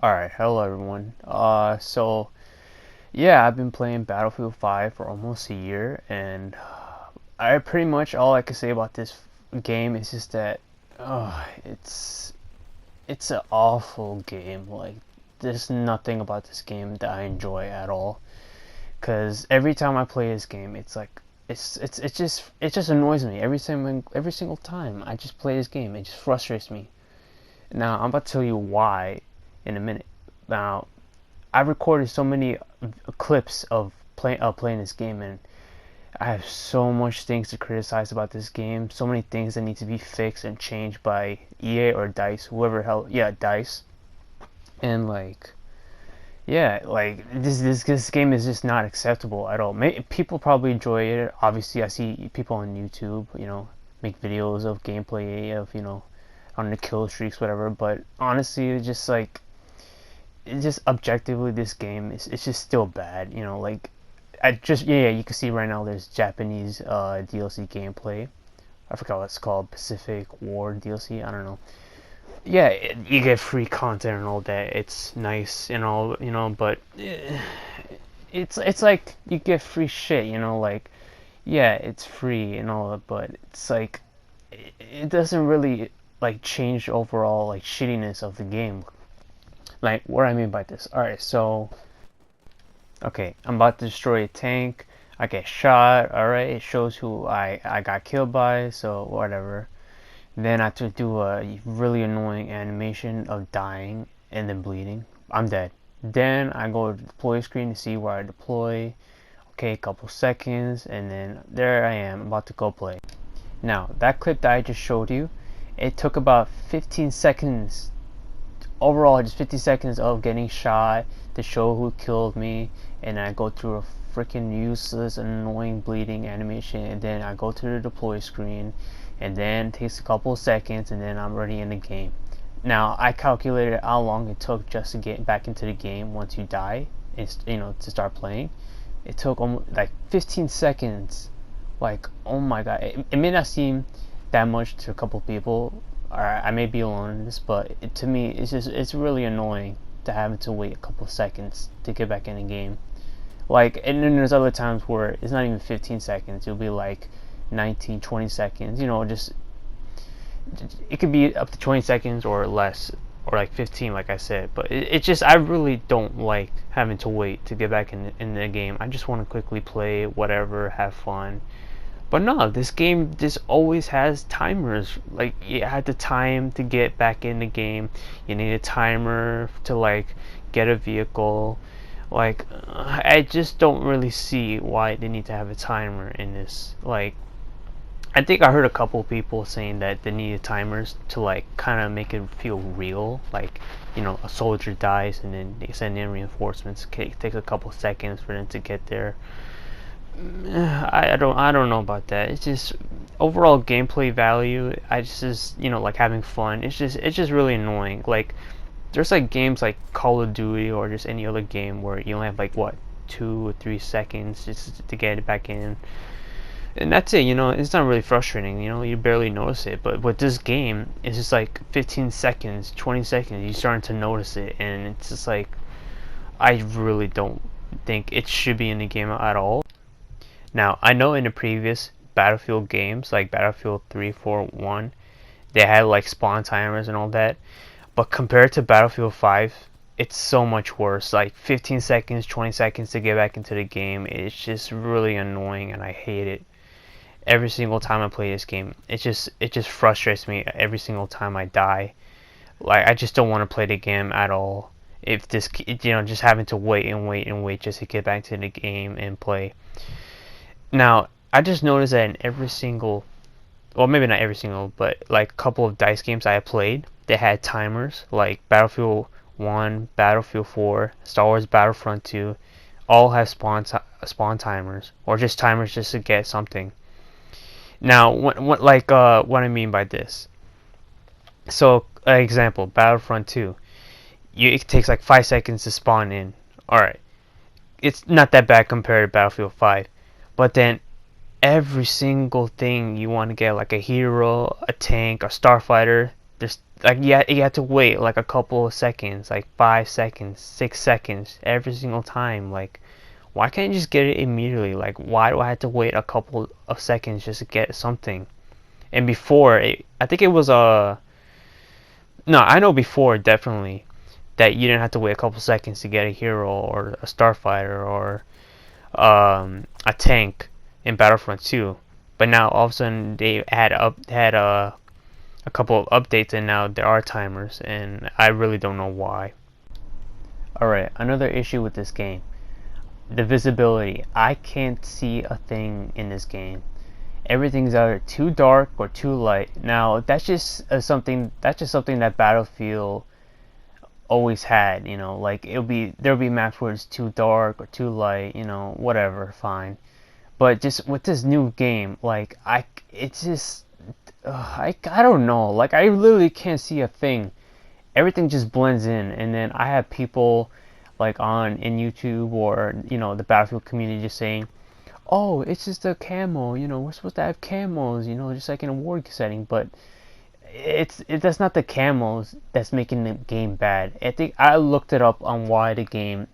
Alright, hello everyone. Yeah, I've been playing Battlefield 5 for almost a year, and I pretty much all I can say about this game is just that, it's an awful game. Like, there's nothing about this game that I enjoy at all. Cause every time I play this game, it's like it just annoys me every single time I just play this game. It just frustrates me. Now I'm about to tell you why in a minute. Now I've recorded so many clips of playing this game, and I have so much things to criticize about this game. So many things that need to be fixed and changed by EA or Dice, whoever hell, yeah, Dice. And this game is just not acceptable at all. People probably enjoy it. Obviously, I see people on YouTube, make videos of gameplay of on the kill streaks, whatever. But honestly, it's just objectively, this game is it's just still bad. You can see right now there's Japanese DLC gameplay. I forgot what it's called, Pacific War DLC. I don't know. Yeah, you get free content and all that. It's nice and all, but it's like you get free shit. Yeah, it's free and all, but it's like it doesn't really like change the overall like shittiness of the game. Like, what I mean by this. Alright, so okay, I'm about to destroy a tank. I get shot. Alright, it shows who I got killed by, so whatever. Then I have to do a really annoying animation of dying and then bleeding. I'm dead. Then I go to the deploy screen to see where I deploy. Okay, a couple seconds, and then there I am about to go play. Now, that clip that I just showed you, it took about 15 seconds overall, just 50 seconds of getting shot to show who killed me, and I go through a freaking useless, annoying bleeding animation, and then I go to the deploy screen, and then it takes a couple seconds, and then I'm already in the game. Now, I calculated how long it took just to get back into the game once you die, and to start playing. It took almost like 15 seconds. Like, oh my god, it may not seem that much to a couple people, or I may be alone in this, but to me, it's really annoying to have to wait a couple seconds to get back in the game. Like, and then there's other times where it's not even 15 seconds. It'll be like 19, 20 seconds. Just it could be up to 20 seconds or less, or like 15, like I said. But it just, I really don't like having to wait to get back in the game. I just want to quickly play whatever, have fun. But no, this game just always has timers. Like, you had the time to get back in the game. You need a timer to like get a vehicle. Like, I just don't really see why they need to have a timer in this. Like, I think I heard a couple people saying that they needed timers to like kind of make it feel real. Like, a soldier dies and then they send in reinforcements. It takes a couple seconds for them to get there. I don't know about that. It's just overall gameplay value. I just like having fun. It's just really annoying. Like, there's like games like Call of Duty or just any other game where you only have like what 2 or 3 seconds just to get it back in, and that's it. It's not really frustrating. You barely notice it. But with this game, it's just like 15 seconds, 20 seconds. You're starting to notice it, and it's just like I really don't think it should be in the game at all. Now, I know in the previous Battlefield games, like Battlefield 3, 4, 1, they had like spawn timers and all that. But compared to Battlefield 5, it's so much worse. Like 15 seconds, 20 seconds to get back into the game. It's just really annoying, and I hate it. Every single time I play this game, it just frustrates me every single time I die. Like, I just don't want to play the game at all. If this, just having to wait and wait and wait just to get back to the game and play. Now, I just noticed that in every single, well, maybe not every single, but like a couple of Dice games I have played, they had timers, like Battlefield 1, Battlefield 4, Star Wars Battlefront 2, all have spawn timers, or just timers just to get something. Now, what I mean by this. So, example, Battlefront 2, it takes like 5 seconds to spawn in. Alright, it's not that bad compared to Battlefield 5. But then every single thing you want to get, like a hero, a tank, a starfighter, There's like you had to wait like a couple of seconds, like 5 seconds, 6 seconds every single time. Like, why can't you just get it immediately? Like, why do I have to wait a couple of seconds just to get something? And before, I think it was no, I know before definitely that you didn't have to wait a couple seconds to get a hero or a starfighter or a tank in Battlefront 2. But now all of a sudden they had a couple of updates, and now there are timers, and I really don't know why. Alright, another issue with this game. The visibility. I can't see a thing in this game. Everything's either too dark or too light. Now that's just something that Battlefield always had, you know, like there'll be maps where it's too dark or too light, you know, whatever, fine. But just with this new game, like it's just I don't know, like I literally can't see a thing. Everything just blends in, and then I have people like in YouTube or the Battlefield community just saying, "Oh, it's just a camo. You know, we're supposed to have camos. You know, just like in a war setting." But that's not the camos that's making the game bad. I think I looked it up on why the game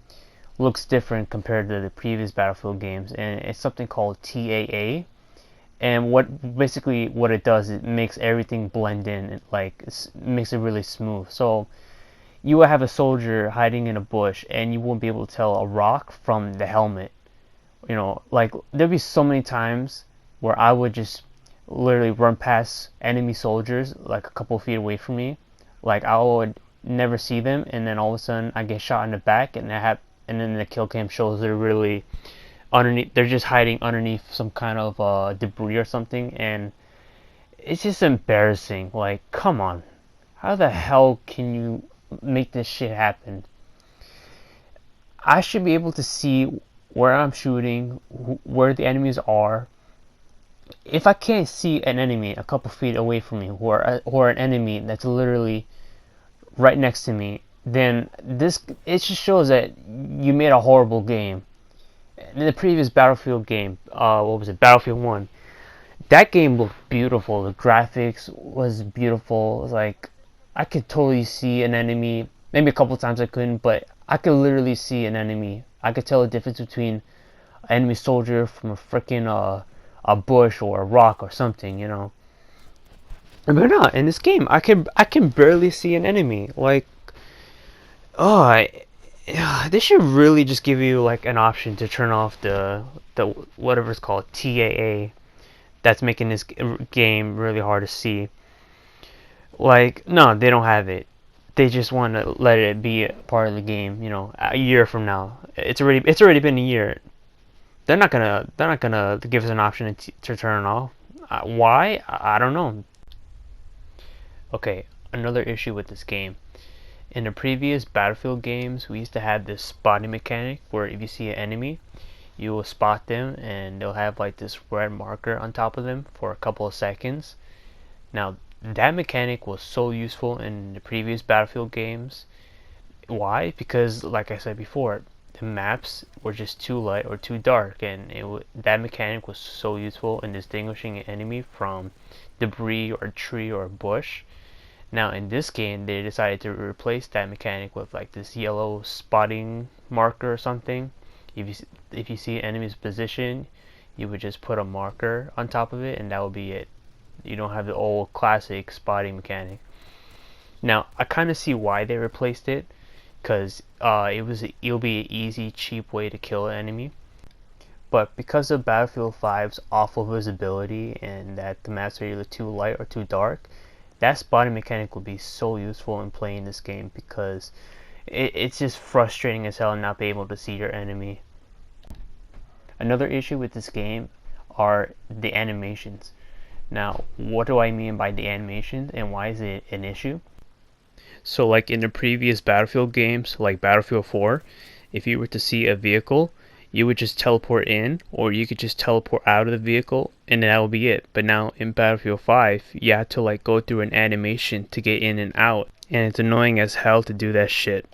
looks different compared to the previous Battlefield games, and it's something called TAA. And what it does, it makes everything blend in, like makes it really smooth. So you will have a soldier hiding in a bush, and you won't be able to tell a rock from the helmet. You know, like there'd be so many times where I would just literally run past enemy soldiers like a couple feet away from me, like I would never see them, and then all of a sudden I get shot in the back, and then the kill cam shows they're really underneath. They're just hiding underneath some kind of debris or something, and it's just embarrassing. Like, come on, how the hell can you make this shit happen? I should be able to see where I'm shooting, where the enemies are. If I can't see an enemy a couple feet away from me, or an enemy that's literally right next to me, then it just shows that you made a horrible game. In the previous Battlefield game, what was it, Battlefield 1, that game looked beautiful. The graphics was beautiful. It was like, I could totally see an enemy. Maybe a couple times I couldn't, but I could literally see an enemy. I could tell the difference between an enemy soldier from a freaking a bush or a rock or something, you know. But not in this game. I can barely see an enemy. Like, oh, they should really just give you like an option to turn off the whatever it's called, TAA, that's making this game really hard to see. Like, no, they don't have it. They just want to let it be a part of the game. You know, a year from now, it's already been a year. They're not gonna give us an option to turn it off. Why? I don't know. Okay, another issue with this game. In the previous Battlefield games, we used to have this spotting mechanic where if you see an enemy, you will spot them, and they'll have like this red marker on top of them for a couple of seconds. Now, that mechanic was so useful in the previous Battlefield games. Why? Because, like I said before, the maps were just too light or too dark, and that mechanic was so useful in distinguishing an enemy from debris or a tree or a bush. Now in this game, they decided to replace that mechanic with like this yellow spotting marker or something. If you see an enemy's position, you would just put a marker on top of it, and that would be it. You don't have the old classic spotting mechanic. Now I kind of see why they replaced it, because it'll be an easy, cheap way to kill an enemy. But because of Battlefield 5's awful visibility and that the maps are either too light or too dark, that spotting mechanic will be so useful in playing this game, because it's just frustrating as hell not being able to see your enemy. Another issue with this game are the animations. Now, what do I mean by the animations, and why is it an issue? So like in the previous Battlefield games, like Battlefield 4, if you were to see a vehicle, you would just teleport in, or you could just teleport out of the vehicle, and that would be it. But now in Battlefield 5, you have to like go through an animation to get in and out, and it's annoying as hell to do that shit.